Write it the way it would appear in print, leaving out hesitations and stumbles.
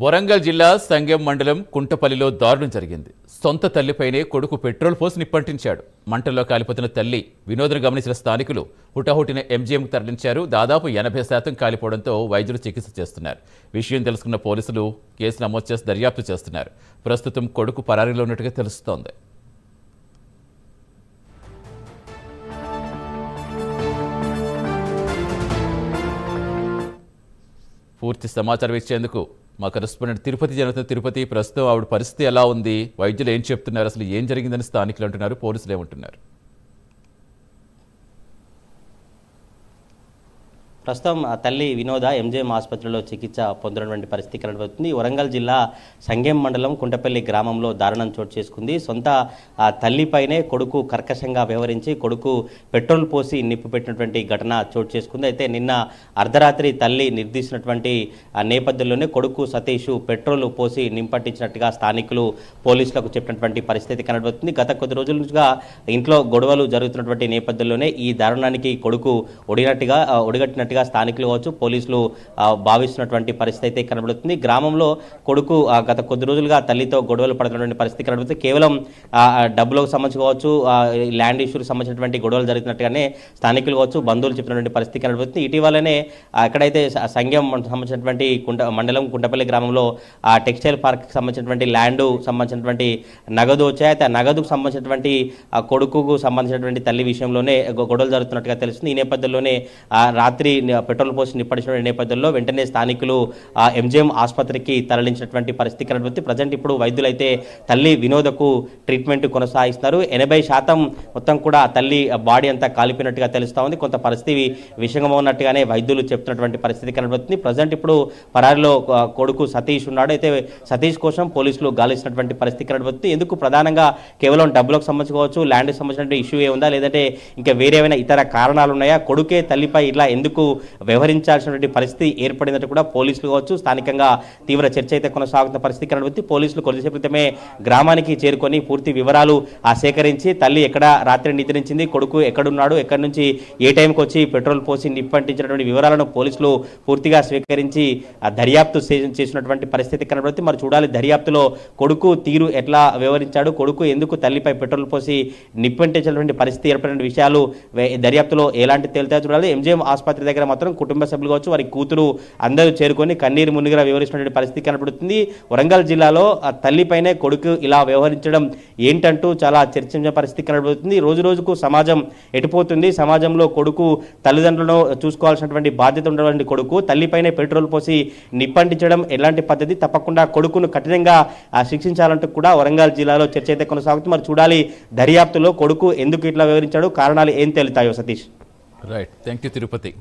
వరంగల్ జిల్లా సంగెం మండలం కుంటపల్లిలో దారుణం జరిగింది. సొంత తల్లిపైనే కొడుకు పెట్రోల్ పోసి నిప్పంటించాడు. మంటల్లో కాలిపోతున్న తల్లి వినోద్ను గమనించిన స్థానికులు హుటాహుటిన ఎంజీఎంకు తరలించారు. దాదాపు 80% కాలిపోవడంతో వైద్యులు చికిత్స చేస్తున్నారు. విషయం తెలుసుకున్న పోలీసులు కేసు నమోదు చేసి దర్యాప్తు చేస్తున్నారు. ప్రస్తుతం కొడుకు పరారీలో ఉన్నట్టుగా తెలుస్తోంది. పూర్తి సమాచారం ఇచ్చేందుకు మా కరెస్పాండెంట్ తిరుపతి జరుగుతున్న తిరుపతి, ప్రస్తుతం ఆవిడ పరిస్థితి ఎలా ఉంది, వైద్యులు ఏం చెప్తున్నారు, అసలు ఏం జరిగిందని స్థానికులు అంటున్నారు, పోలీసులు ఏమంటున్నారు? ప్రస్తుతం తల్లి వినోద ఎంజీఎం ఆసుపత్రిలో చికిత్స పొందినటువంటి పరిస్థితి కనబడుతుంది. వరంగల్ జిల్లా సంగెం మండలం కుంటపల్లి గ్రామంలో దారుణం చోటు చేసుకుంది. సొంత తల్లిపైనే కొడుకు కర్కశంగా వ్యవహరించి కొడుకు పెట్రోల్ పోసి నిప్పు పెట్టినటువంటి ఘటన చోటు చేసుకుంది. అయితే నిన్న అర్ధరాత్రి తల్లి నిర్దేశించినటువంటి నేపథ్యంలోనే కొడుకు సతీష్ పెట్రోల్ పోసి నింపట్టించినట్టుగా స్థానికులు పోలీసులకు చెప్పినటువంటి పరిస్థితి కనబడుతుంది. గత కొద్ది రోజుల నుంచిగా ఇంట్లో గొడవలు జరుగుతున్నటువంటి నేపథ్యంలోనే ఈ దారుణానికి కొడుకు ఒడిగట్టినట్టుగా స్థానికులు కావచ్చు పోలీసులు భావిస్తున్నటువంటి పరిస్థితి అయితే కనబడుతుంది. గ్రామంలో కొడుకు గత కొద్ది రోజులుగా తల్లితో గొడవలు పడుతున్నటువంటి పరిస్థితి కనబడుతుంది. కేవలం డబ్బులకు సంబంధించి కావచ్చు, ల్యాండ్ ఇష్యూకి సంబంధించినటువంటి గొడవలు జరుగుతున్నట్టుగానే స్థానికులు కావచ్చు బంధువులు చెప్పినటువంటి పరిస్థితి కనబడుతుంది. ఇటీవలనే ఎక్కడైతే సంఘం సంబంధించినటువంటి మండలం కుంటపల్లి గ్రామంలో టెక్స్టైల్ పార్క్ సంబంధించినటువంటి ల్యాండ్ సంబంధించినటువంటి నగదు వచ్చాయి. అయితే ఆ నగదుకు సంబంధించినటువంటి కొడుకుకు సంబంధించినటువంటి తల్లి విషయంలోనే గొడవలు జరుగుతున్నట్టుగా తెలుస్తుంది. ఈ నేపథ్యంలోనే రాత్రి పెట్రోల్ పోసి నిప్పడిచిన నేపథ్యంలో వెంటనే స్థానికులు ఎంజీఎం ఆసుపత్రికి తరలించినటువంటి పరిస్థితి కనబడుతుంది. ప్రజెంట్ ఇప్పుడు వైద్యులైతే తల్లి వినోదకు ట్రీట్మెంట్ కొనసాగిస్తున్నారు. 80% మొత్తం కూడా తల్లి బాడీ అంతా కాలిపోయినట్టుగా తెలుస్తా ఉంది. కొంత పరిస్థితి విషంగా ఉన్నట్టుగానే వైద్యులు చెప్తున్నటువంటి పరిస్థితి కనబడుతుంది. ప్రజెంట్ ఇప్పుడు పరారిలో కొడుకు సతీష్ ఉన్నాడు. అయితే సతీష్ కోసం పోలీసులు గాలిస్తున్నటువంటి పరిస్థితి కనబడుతుంది. ఎందుకు ప్రధానంగా కేవలం డబ్బులకు సంబంధించి కావచ్చు, ల్యాండ్కి సంబంధించిన ఇష్యూ ఏముందా, లేదంటే ఇంకా వేరేమైనా ఇతర కారణాలు ఉన్నాయా, కొడుకే తల్లిపై ఇలా ఎందుకు వ్యవహరించాల్సినటువంటి పరిస్థితి ఏర్పడినట్టు కూడా పోలీసులు కావచ్చు స్థానికంగా తీవ్ర చర్చ అయితే కొనసాగుతున్న పరిస్థితి కనబడుతుంది. పోలీసులు కొద్దిసేపు క్రితమే గ్రామానికి చేరుకొని పూర్తి వివరాలు సేకరించి తల్లి ఎక్కడ రాత్రి నిద్రించింది, కొడుకు ఎక్కడున్నాడు, ఎక్కడి నుంచి ఏ టైంకి వచ్చి పెట్రోల్ పోసి నిప్పంటించినటువంటి వివరాలను పోలీసులు పూర్తిగా స్వీకరించి దర్యాప్తు చేసినటువంటి పరిస్థితి కనబడుతుంది. మరి చూడాలి దర్యాప్తులో కొడుకు తీరు ఎట్లా వ్యవహరించాడు, కొడుకు ఎందుకు తల్లిపై పెట్రోల్ పోసి నిప్పంటించినటువంటి పరిస్థితి ఏర్పడిన విషయాలు దర్యాప్తులో ఎలాంటి తేలుతాయో చూడాలి. ఎంజీఎం ఆసుపత్రి దగ్గర మాత్రం కుటుంబ సభ్యులు కావచ్చు, వారి కూతురు అందరూ చేరుకొని కన్నీరు మునిగిగా వ్యవహరిస్తున్న పరిస్థితి కనబడుతుంది. వరంగల్ జిల్లాలో తల్లిపైనే కొడుకు ఇలా వ్యవహరించడం ఏంటంటూ చాలా చర్చించిన పరిస్థితి కనబడుతుంది. రోజు రోజుకు సమాజం ఎటుపోతుంది, సమాజంలో కొడుకు తల్లిదండ్రులను చూసుకోవాల్సినటువంటి బాధ్యత ఉన్నటువంటి కొడుకు తల్లిపైనే పెట్రోల్ పోసి నిప్పంటించడం ఎలాంటి పద్ధతి, తప్పకుండా కొడుకును కఠినంగా శిక్షించాలంటూ కూడా వరంగల్ జిల్లాలో చర్చ అయితే కొనసాగుతుంది. మరి చూడాలి దర్యాప్తులో కొడుకు ఎందుకు ఇట్లా వ్యవహరించాడు, కారణాలు ఏం తేలుతాయో. Satish. Right, thank you Tirupati.